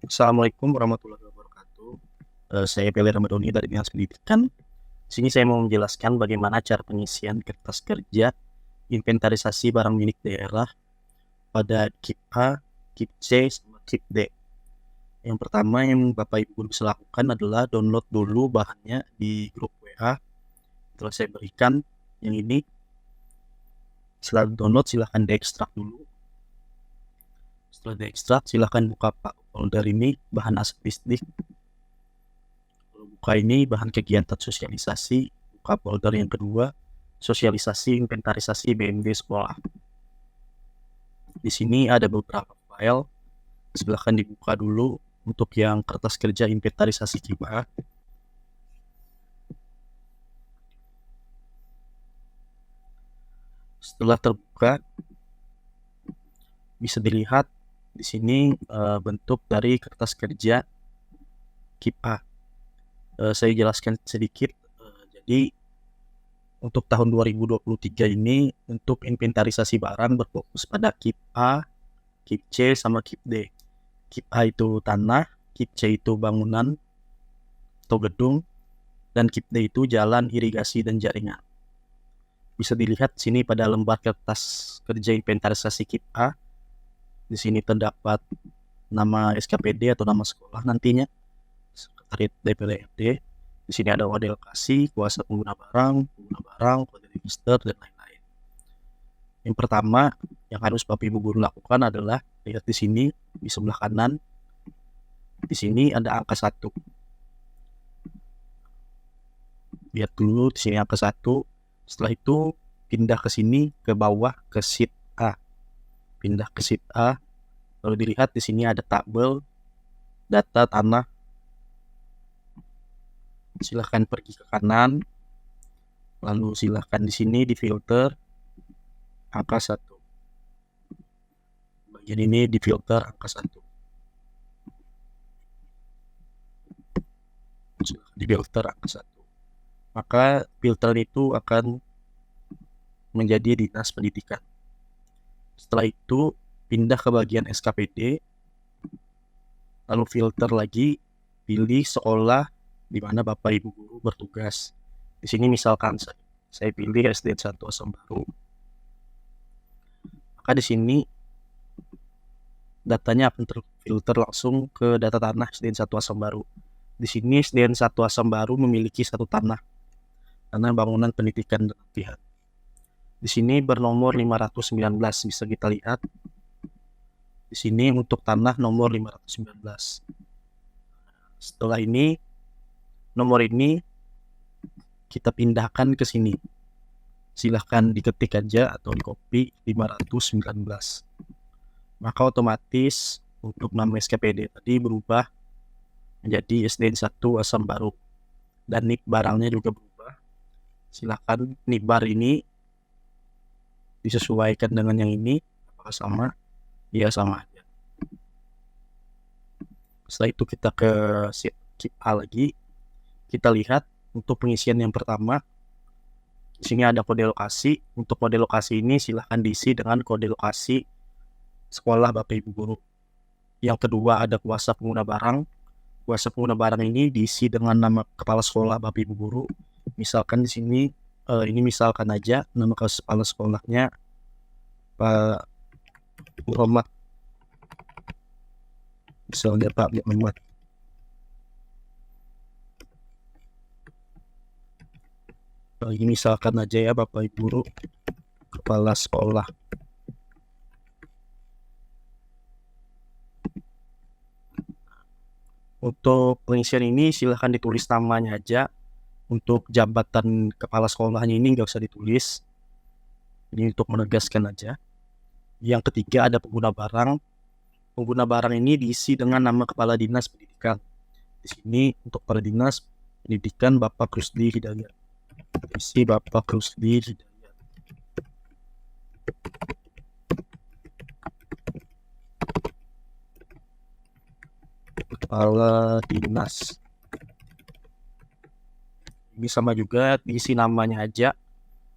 Assalamualaikum warahmatullahi wabarakatuh. Saya Pele Ramadhani dari Dinas Pendidikan. Di sini saya mau menjelaskan bagaimana cara pengisian kertas kerja inventarisasi barang milik daerah pada KIP A, KIP C, sama KIP D. Yang pertama yang Bapak Ibu Guru bisa lakukan adalah download dulu bahannya di grup WA. Setelah saya berikan yang ini, setelah download silahkan diekstrak dulu. Setelah diekstrak silahkan buka folder ini bahan asapristik. Buka ini bahan kegiatan sosialisasi, buka folder yang kedua, sosialisasi inventarisasi BMD sekolah. Di sini ada beberapa file, silahkan dibuka dulu untuk yang kertas kerja inventarisasi KIPA. Setelah terbuka, bisa dilihat di sini bentuk dari kertas kerja KIPA. Saya jelaskan sedikit. Jadi untuk tahun 2023 ini untuk inventarisasi barang berfokus pada KIP A, KIP C, sama KIP D. KIP A itu tanah, KIP C itu bangunan atau gedung, dan KIP D itu jalan, irigasi, dan jaringan. Bisa dilihat sini pada lembar kertas kerja inventarisasi KIP A. Di sini terdapat nama SKPD atau nama sekolah nantinya, Sekretariat DPRD. Di sini ada kode lokasi, kuasa pengguna barang, kode register, dan lain-lain. Yang pertama yang harus Bapak Ibu Guru lakukan adalah lihat di sini di sebelah kanan. Di sini ada angka 1. Lihat dulu di sini angka 1. Setelah itu pindah ke sini ke bawah ke sheet A. Pindah ke sheet A. Lalu dilihat di sini ada tabel data tanah. Silahkan pergi ke kanan. Lalu silahkan di sini di filter angka 1. Bagian ini di filter angka 1. Silahkan di filter angka 1. Maka filter itu akan menjadi Dinas Pendidikan. Setelah itu pindah ke bagian SKPD, lalu filter lagi, pilih sekolah di mana Bapak Ibu Guru bertugas. Di sini misalkan saya pilih SDN 1 Asambaru. Maka di sini datanya akan terfilter langsung ke data tanah SDN 1 Asambaru. Di sini SDN 1 Asambaru memiliki satu tanah bangunan pendidikan dan latihan. Di sini bernomor 519, bisa kita lihat. Di sini untuk tanah nomor 519. Setelah ini, nomor ini kita pindahkan ke sini. Silahkan diketik aja atau di copy 519. Maka otomatis untuk nama SKPD tadi berubah menjadi SDN 1 Asambaru. Dan NIK barangnya juga berubah. Silahkan NIK bar ini disesuaikan dengan yang ini. Apakah sama? Ya, sama aja. Setelah itu kita ke sheet KIP A lagi. Kita lihat untuk pengisian yang pertama. Di sini ada kode lokasi. Untuk kode lokasi ini silahkan diisi dengan kode lokasi sekolah Bapak Ibu Guru. Yang kedua ada kuasa pengguna barang. Kuasa pengguna barang ini diisi dengan nama kepala sekolah Bapak Ibu Guru. Misalkan di sini ini misalkan aja nama kepala sekolahnya Pak Muhammad. Misalnya Pak Muhammad. Ini misalkan aja ya Bapak Ibu Guru kepala sekolah. Untuk pengisian ini silahkan ditulis namanya aja. Untuk jabatan kepala sekolahnya ini nggak usah ditulis. Ini untuk menegaskan aja. Yang ketiga ada pengguna barang. Pengguna barang ini diisi dengan nama Kepala Dinas Pendidikan. Di sini untuk Kepala Dinas Pendidikan Bapak Rusdi Hidayat. Isi Bapak Rusdi Hidayat. Kepala Dinas. Ini sama juga diisi namanya aja.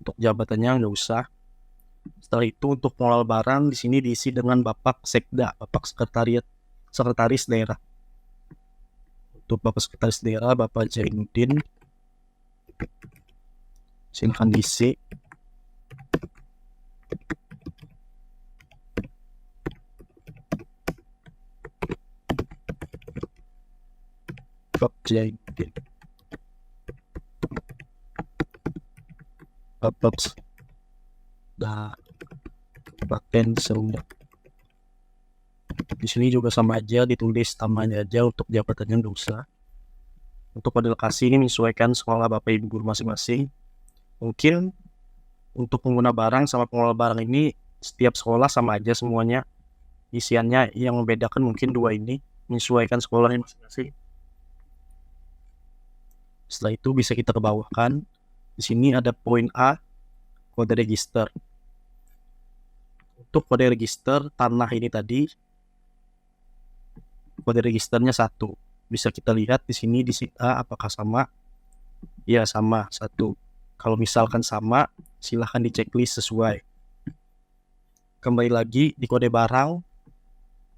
Untuk jabatannya nggak usah. Setelah itu untuk pengelola barang di sini diisi dengan Bapak Sekda, Bapak Sekretaris Daerah. untuk Bapak Sekretaris Daerah Bapak Zainuddin, silahkan diisi. Bapak Zainuddin, Bapak Kabupaten Serunda. Di sini juga sama aja, ditulis namanya aja untuk jabatannya nggak usah. Untuk kode lokasi ini menyesuaikan sekolah Bapak Ibu guru masing-masing. Mungkin untuk pengguna barang sama pengelola barang ini setiap sekolah sama aja semuanya. Isiannya yang membedakan mungkin dua ini, menyesuaikan sekolahnya masing-masing. Setelah itu bisa kita kebawahkan. Di sini ada poin A, kode register. Untuk kode register tanah ini tadi, kode registernya 1. Bisa kita lihat di sini di sheet A apakah sama? Ya, sama 1. Kalau misalkan sama, silahkan di checklist sesuai. Kembali lagi di kode barang,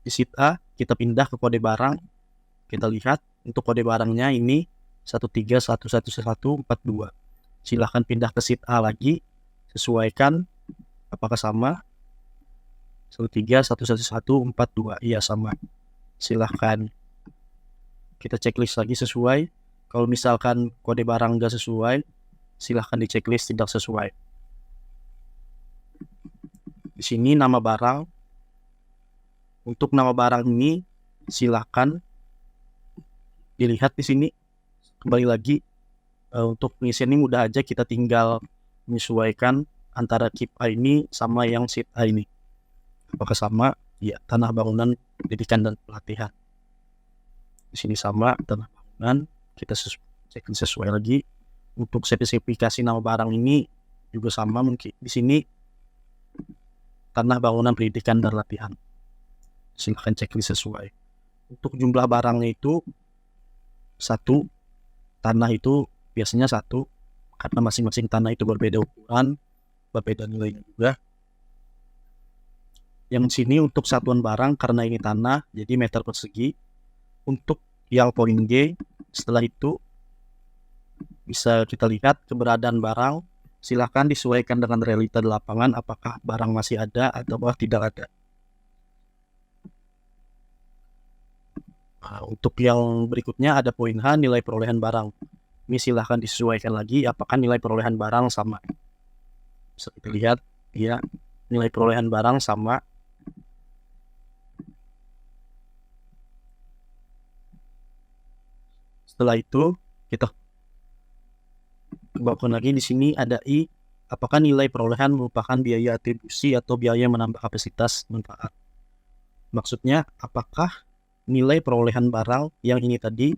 di sheet A kita pindah ke kode barang. Kita lihat untuk kode barangnya ini 1311142. Silahkan pindah ke sheet A lagi, sesuaikan apakah sama. 1311142, iya sama. Silahkan kita checklist lagi sesuai. Kalau misalkan kode barang nggak sesuai, silahkan di checklist tidak sesuai. Di sini nama barang. Untuk nama barang ini silahkan dilihat di sini. Kembali lagi, untuk pengisian ini mudah aja, kita tinggal menyesuaikan antara KIP A ini sama yang sheet A ini. Apakah sama? Ya, tanah bangunan pendidikan dan pelatihan. Di sini sama tanah bangunan, kita cek sesuai lagi. Untuk spesifikasi nama barang ini juga sama mungkin. Di sini tanah bangunan pendidikan dan latihan. Silahkan checklist sesuai. Untuk jumlah barangnya itu 1, tanah itu biasanya 1, karena masing-masing tanah itu berbeda ukuran, berbeda nilainya juga. Yang sini untuk satuan barang, karena ini tanah, jadi meter persegi. Untuk yang poin G, setelah itu bisa kita lihat keberadaan barang. Silahkan disesuaikan dengan realita di lapangan, apakah barang masih ada atau tidak ada. Nah, untuk yang berikutnya ada poin H, nilai perolehan barang. Ini silahkan disesuaikan lagi apakah nilai perolehan barang sama. Bisa kita lihat, ya, nilai perolehan barang sama. Setelah itu kita kembangkan lagi. Di sini ada I, apakah nilai perolehan merupakan biaya atribusi atau biaya menambah kapasitas manfaat. Maksudnya apakah nilai perolehan barang yang ini tadi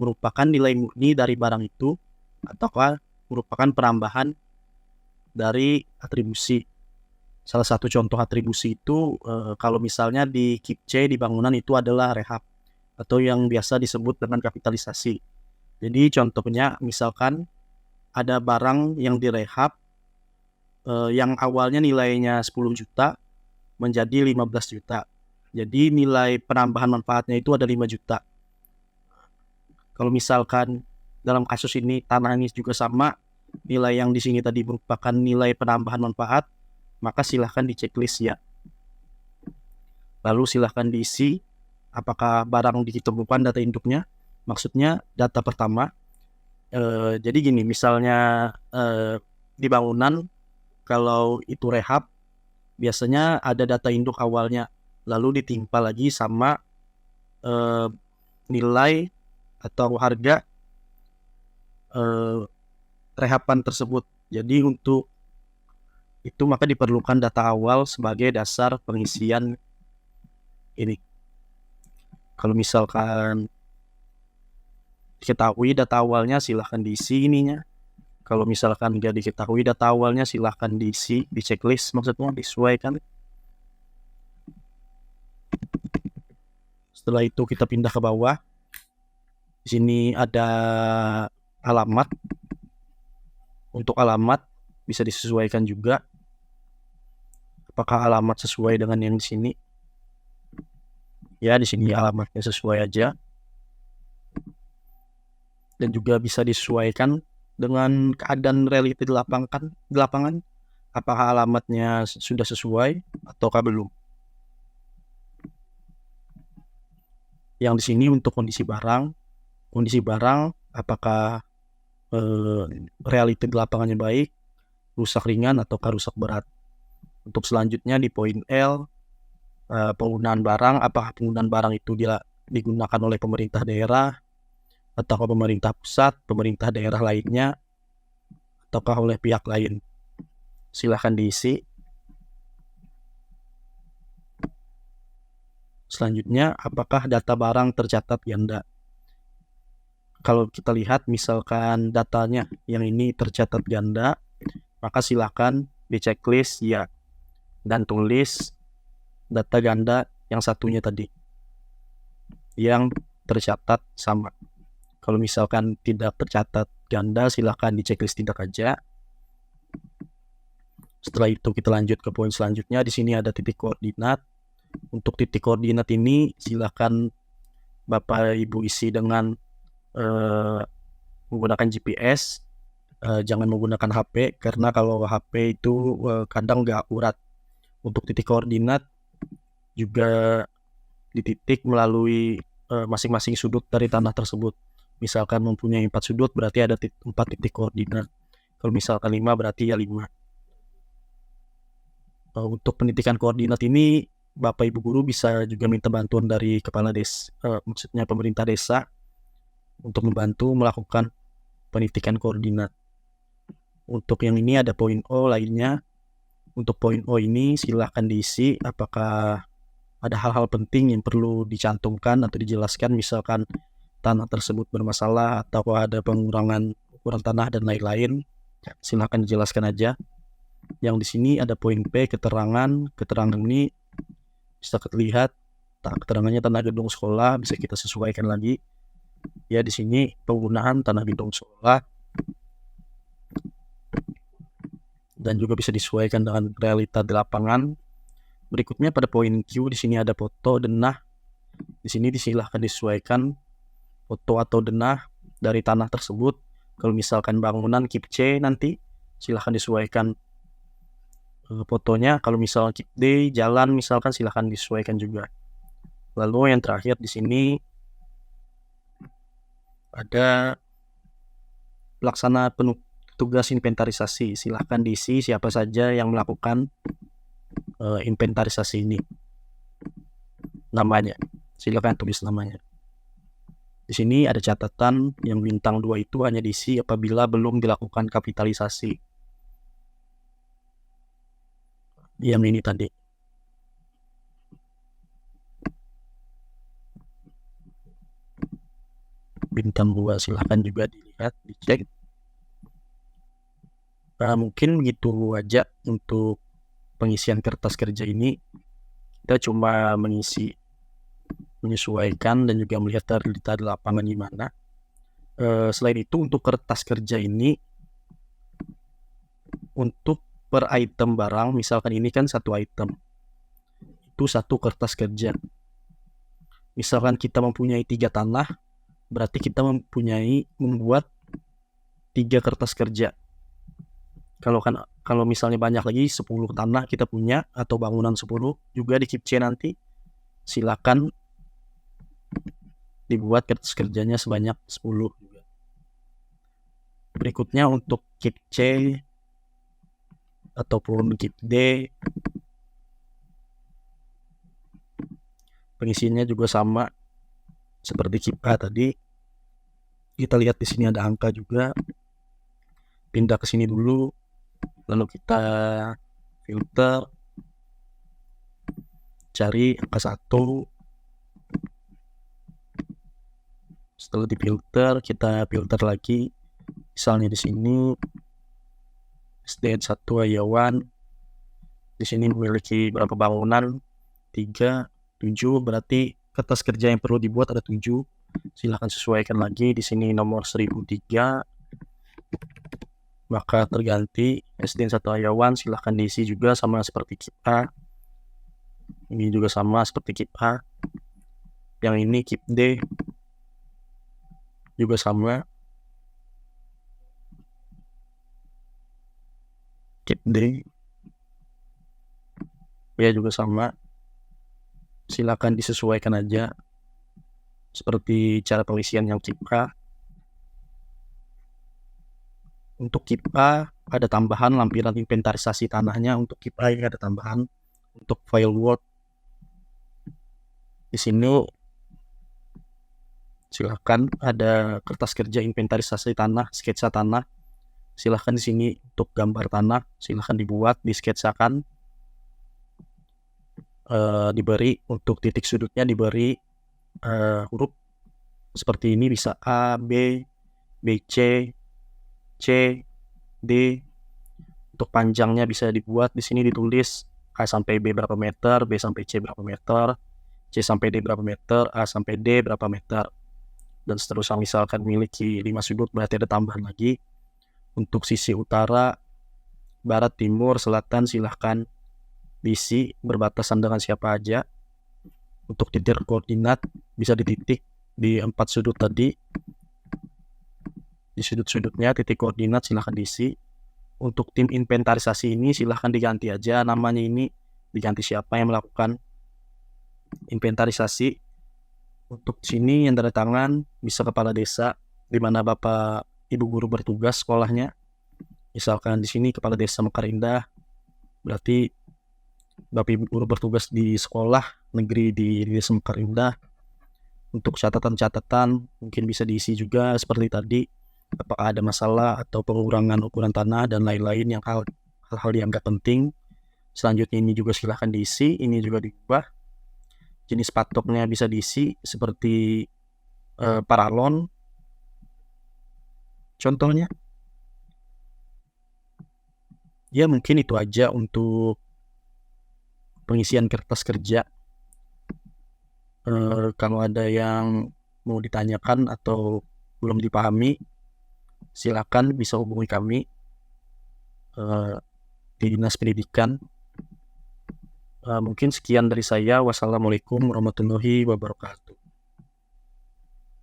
merupakan nilai murni dari barang itu ataukah merupakan penambahan dari atribusi. Salah satu contoh atribusi itu kalau misalnya di KIP C di bangunan itu adalah rehab atau yang biasa disebut dengan kapitalisasi. Jadi contohnya misalkan ada barang yang direhab yang awalnya nilainya 10 juta menjadi 15 juta. Jadi nilai penambahan manfaatnya itu ada 5 juta. Kalau misalkan dalam kasus ini tanah ini juga sama, nilai yang di sini tadi merupakan nilai penambahan manfaat, maka silahkan di checklist ya. Lalu silahkan diisi apakah barang ditemukan data induknya. Maksudnya data pertama, jadi gini, misalnya di bangunan kalau itu rehab biasanya ada data induk awalnya, lalu ditimpa lagi sama nilai atau harga rehaban tersebut. Jadi untuk itu maka diperlukan data awal sebagai dasar pengisian ini. Kalau misalkan diketahui data awalnya, silahkan diisi ininya. Kalau misalkan nggak diketahui data awalnya, silahkan diisi di checklist, maksudnya disesuaikan. Setelah itu kita pindah ke bawah. Di sini ada alamat. Untuk alamat bisa disesuaikan juga. Apakah alamat sesuai dengan yang di sini? Ya, di sini alamatnya sesuai aja. dan juga bisa disesuaikan dengan keadaan realita di lapangan, apakah alamatnya sudah sesuai ataukah belum. Yang di sini untuk kondisi barang apakah realita di lapangannya baik, rusak ringan ataukah rusak berat. Untuk selanjutnya di poin L, penggunaan barang, apakah penggunaan barang itu digunakan oleh pemerintah daerah ataukah pemerintah pusat, pemerintah daerah lainnya, ataukah oleh pihak lain. Silahkan diisi. Selanjutnya, apakah data barang tercatat ganda? Kalau kita lihat misalkan datanya yang ini tercatat ganda, maka silakan di checklist ya, dan tulis data ganda yang satunya tadi yang tercatat sama. Kalau misalkan tidak tercatat ganda, silakan di checklist tidak aja. Setelah itu kita lanjut ke poin selanjutnya. Di sini ada titik koordinat. Untuk titik koordinat ini silakan Bapak Ibu isi dengan menggunakan GPS. Jangan menggunakan HP, karena kalau HP itu kadang nggak akurat. Untuk titik koordinat juga dititik melalui masing-masing sudut dari tanah tersebut. Misalkan mempunyai 4 sudut, berarti ada 4 titik koordinat. Kalau misalkan 5, berarti ya 5. Untuk penitikan koordinat ini, Bapak Ibu Guru bisa juga minta bantuan dari kepala desa, maksudnya pemerintah desa, untuk membantu melakukan penitikan koordinat. Untuk yang ini ada poin O lainnya. Untuk poin O ini silahkan diisi apakah ada hal-hal penting yang perlu dicantumkan atau dijelaskan, misalkan tanah tersebut bermasalah atau ada pengurangan ukuran tanah dan lain-lain. Silahkan dijelaskan aja. Yang di sini ada poin P, keterangan. Keterangan ini bisa terlihat keterangannya tanah gedung sekolah, bisa kita sesuaikan lagi. Ya, di sini penggunaan tanah gedung sekolah dan juga bisa disesuaikan dengan realita di lapangan. Berikutnya pada poin Q, di sini ada foto denah. Di sini disilahkan disesuaikan foto atau denah dari tanah tersebut. Kalau misalkan bangunan kip C nanti silahkan disesuaikan fotonya. Kalau misalkan kip D jalan misalkan silahkan disesuaikan juga. Lalu yang terakhir di sini ada pelaksana tugas inventarisasi. Silahkan diisi siapa saja yang melakukan inventarisasi ini. Namanya, silahkan tulis namanya. Di sini ada catatan yang bintang 2 itu hanya diisi apabila belum dilakukan kapitalisasi. Yang ini tadi. Bintang 2 silahkan juga dilihat, dicek. Mungkin begitu aja untuk pengisian kertas kerja ini. Kita cuma menyesuaikan dan juga melihat realita di lapangan gimana. Selain itu untuk kertas kerja ini, untuk per item barang, misalkan ini kan satu item, itu satu kertas kerja. Misalkan kita mempunyai 3 tanah, berarti kita membuat 3 kertas kerja. Kalau misalnya banyak lagi 10 tanah kita punya atau bangunan 10 juga di kip C nanti, silakan dibuat kertas kerjanya sebanyak 10 juga. Berikutnya untuk kip C ataupun kip D, pengisiannya juga sama seperti kip A tadi. Kita lihat di sini ada angka juga. Pindah ke sini dulu, lalu kita filter, cari angka 1. Setelah difilter, kita filter lagi. Misalnya di sini SDN 1 Ayawan. Di sini memiliki berapa bangunan? 3, 7, berarti kertas kerja yang perlu dibuat ada 7. Silahkan sesuaikan lagi. Di sini nomor 1003, maka terganti SDN 1 Ayawan. Silahkan diisi juga sama seperti kip A. Ini juga sama seperti kip A. Yang ini kip D juga sama. Keep D ya juga sama, silakan disesuaikan aja seperti cara pengisian yang keep A. Untuk keep A ada tambahan lampiran inventarisasi tanahnya. Untuk keep A ada tambahan. Untuk file Word di sini silahkan ada kertas kerja inventarisasi tanah, sketsa tanah. Silahkan di sini untuk gambar tanah, silahkan dibuat, disketsakan. Diberi untuk titik sudutnya diberi huruf seperti ini, bisa A, B, C, C, D. Untuk panjangnya bisa dibuat di sini ditulis A sampai B berapa meter, B sampai C berapa meter, C sampai D berapa meter, A sampai D berapa meter, dan seterusnya. Misalkan memiliki 5 sudut, berarti ada tambahan lagi. Untuk sisi utara, barat, timur, selatan silahkan diisi berbatasan dengan siapa aja. Untuk titik koordinat bisa dititik di 4 sudut tadi, di sudut-sudutnya titik koordinat silahkan diisi. Untuk tim inventarisasi ini silahkan diganti aja namanya, ini diganti siapa yang melakukan inventarisasi. Untuk sini yang tanda tangan bisa kepala desa, di mana bapak ibu guru bertugas sekolahnya. Misalkan di sini kepala desa Mekarindah, berarti bapak ibu guru bertugas di sekolah negeri di desa Mekarindah. Untuk catatan-catatan mungkin bisa diisi juga seperti tadi, apakah ada masalah atau pengurangan ukuran tanah dan lain-lain, yang hal-hal yang nggak penting. Selanjutnya ini juga silahkan diisi, ini juga diubah. Jenis patoknya bisa diisi seperti paralon contohnya. Ya mungkin itu aja untuk pengisian kertas kerja. Kalau ada yang mau ditanyakan atau belum dipahami, silakan bisa hubungi kami di Dinas Pendidikan. Mungkin sekian dari saya. Wassalamualaikum warahmatullahi wabarakatuh.